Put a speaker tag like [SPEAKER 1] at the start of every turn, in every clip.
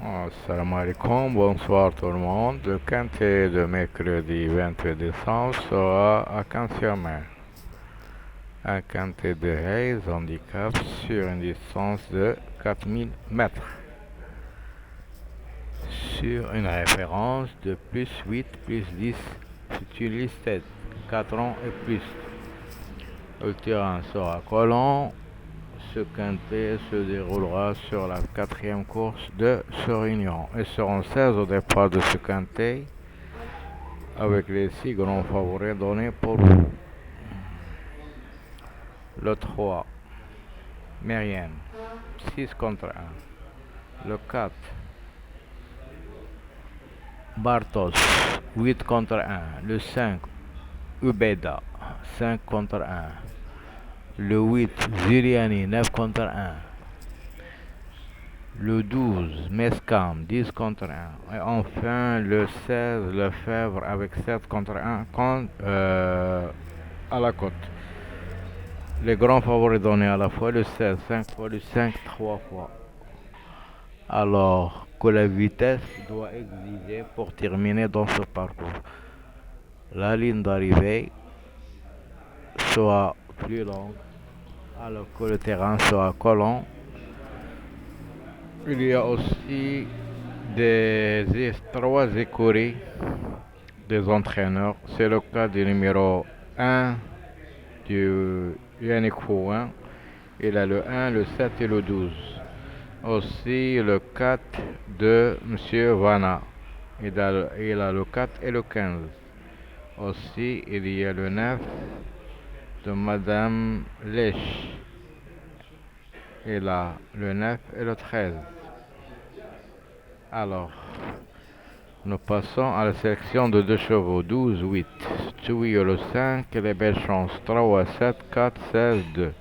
[SPEAKER 1] Assalamu alaikum, bonsoir tout le monde. Le quintet de mercredi 28 décembre sera à Cannes-sur-Mer. Un quintet de Hayes handicap sur une distance de 4000 mètres. Sur une référence de plus 8, plus 10, futur listed, 4 ans et plus. Le terrain sera collant. Ce quintet se déroulera sur la quatrième course de ce réunion et seront 16 au départ de ce quintet avec les 6 grands favoris donnés pour vous. Le 3, Mérienne, 6 contre 1. Le 4, Bartos, 8 contre 1. Le 5, Ubeda, 5 contre 1. Le 8, Ziriani, 9 contre 1. Le 12, Mescam, 10 contre 1. Et enfin, le 16, Lefebvre avec 7 contre 1 à la côte. Les grands favoris donnés à la fois le 16, 5 fois, le 5, 3 fois. Alors que la vitesse doit exiger pour terminer dans ce parcours. La ligne d'arrivée soit plus longue alors que le terrain soit collant. Il y a aussi trois écuries des entraîneurs. C'est le cas du numéro 1 du Yannick Fouin. Il a le 1, le 7 et le 12. Aussi le 4 de M. Vanna. Il a le 4 et le 15. Aussi il y a le 9 de Madame Lèche. Il a le 9 et le 13. Alors, nous passons à la sélection de 2 chevaux, 12, 8. Tui le 5 et les belles chances, 3, 7, 4, 16, 2.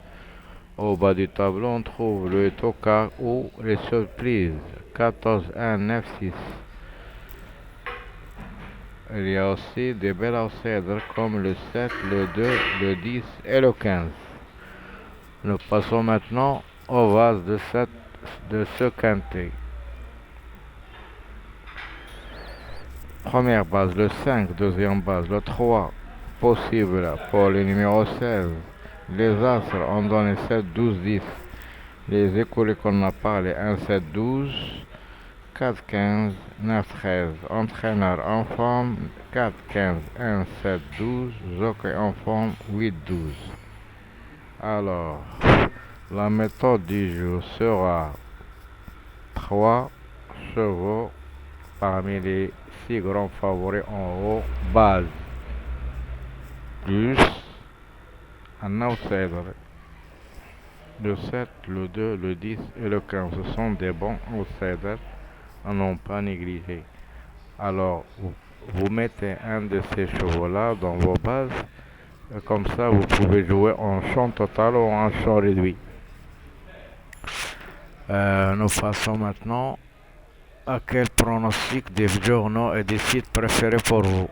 [SPEAKER 1] Au bas du tableau, on trouve le toka ou les surprises, 14, 1, 9, 6. Il y a aussi des belles outsiders comme le 7, le 2, le 10 et le 15. Nous passons maintenant au vase de ce quintet. Première base, le 5, deuxième base, le 3, possible pour le numéro 16. Les Astres ont donné 7, 12, 10. Les écoulés qu'on a parlé, 1, 7, 12, 4, 15, 9, 13. Entraîneur en forme, 4, 15, 1, 7, 12. Jockey en forme, 8, 12. Alors, la méthode du jour sera 3 chevaux parmi les 6 grands favoris en haut, base, plus un outsider. Le 7, le 2, le 10 et le 15, ce sont des bons outsiders à non pas négliger. Alors, vous mettez un de ces chevaux-là dans vos bases, et comme ça vous pouvez jouer en champ total ou en champ réduit. Nous passons maintenant à quel pronostic des journaux et des sites préférés pour vous.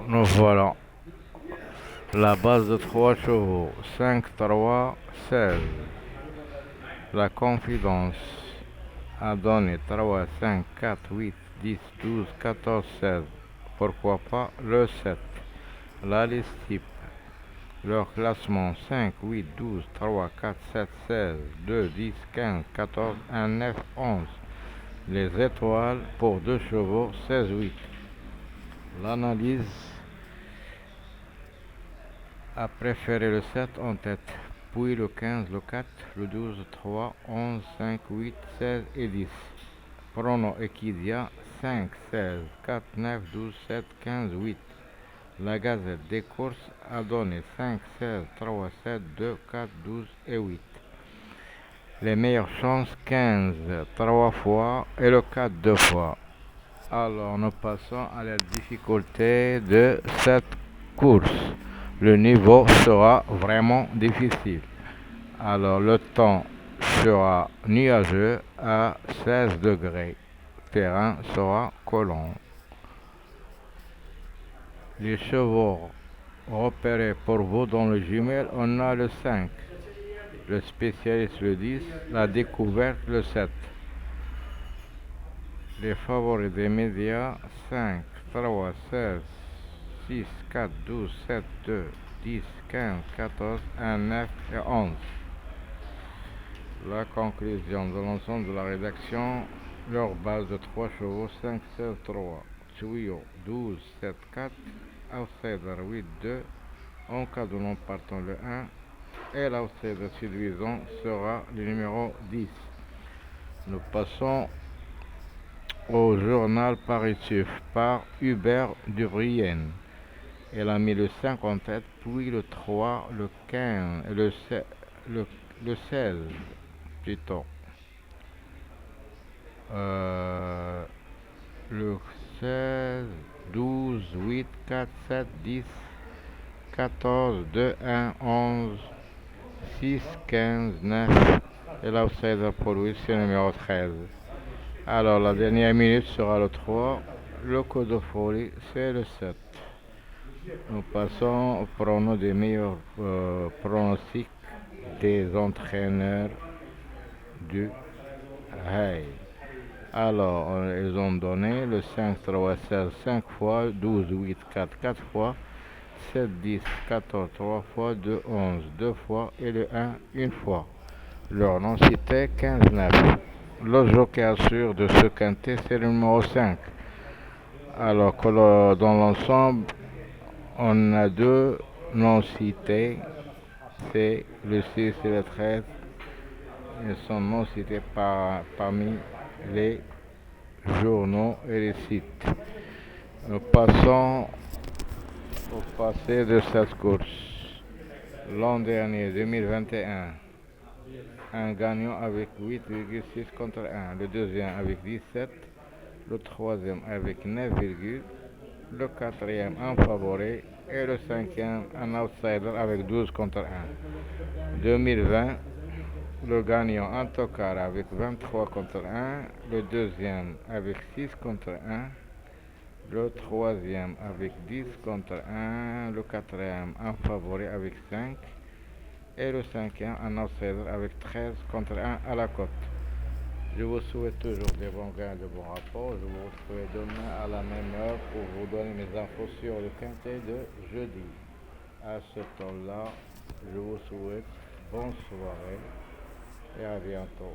[SPEAKER 1] Nous voilà. La base de 3 chevaux, 5, 3, 16. La confidence a donné 3, 5, 4, 8, 10, 12, 14, 16. Pourquoi pas le 7. La liste type. Leur classement 5, 8, 12, 3, 4, 7, 16, 2, 10, 15, 14, 1, 9, 11. Les étoiles pour 2 chevaux, 16, 8. L'analyse a préféré le 7 en tête, puis le 15, le 4, le 12, 3, 11, 5, 8, 16 et 10. Prono Equidia 5, 16, 4, 9, 12, 7, 15, 8. La Gazette des courses a donné 5, 16, 3, 7, 2, 4, 12 et 8. Les meilleures chances 15, 3 fois et le 4 2 fois. Alors nous passons à la difficulté de cette course. Le niveau sera vraiment difficile. Alors le temps sera nuageux à 16 degrés. Le terrain sera collant. Les chevaux repérés pour vous dans le jumelle, on a le 5, le spécialiste le 10, la découverte le 7. Les favoris des médias: 5, 3, 16, 6, 4, 12, 7, 2, 10, 15, 14, 1, 9 et 11. La conclusion de l'ensemble de la rédaction: leur base de 3 chevaux: 5, 16, 3, tuyau 12, 7, 4, outsider 8, 2. En cas de non partant le 1 et l'outsider séduisant sera le numéro 10. Nous passons au journal Parisif par Hubert Dubrienne. Elle a mis le 5 en tête, puis le 3, le 15, le 16 plutôt. Euh, le 16, 12, 8, 4, 7, 10, 14, 2, 1, 11, 6, 15, 9. Et l'outsider pour lui, c'est le numéro 13. Alors, la dernière minute sera le 3. Le code de folie, c'est le 7. Nous passons au prono des meilleurs pronostics des entraîneurs du Hay. Alors, ils ont donné le 5, 3, 16, 5 fois, 12, 8, 4, 4 fois, 7, 10, 14, 3 fois, 2, 11, 2 fois et le 1, une fois. Leur nom c'était 15, 9. Le joker sûr de ce quintet, c'est le numéro 5. Alors que dans l'ensemble, on a deux non cités, c'est le 6 et le 13. Ils sont non cités parmi les journaux et les sites. Nous passons au passé de cette course. L'an dernier, 2021, un gagnant avec 8,6 contre 1, le deuxième avec 17, le troisième avec 9, le quatrième un favori et le cinquième un outsider avec 12 contre 1. 2020, le gagnant en tocard avec 23 contre 1, le deuxième avec 6 contre 1, le troisième avec 10 contre 1, le quatrième un favori avec 5 et le cinquième un outsider avec 13 contre 1 à la cote. Je vous souhaite toujours des bons gains, de bons rapports. Je vous retrouverai demain à la même heure pour vous donner mes infos sur le quintet de jeudi. À ce temps-là, je vous souhaite bonne soirée et à bientôt.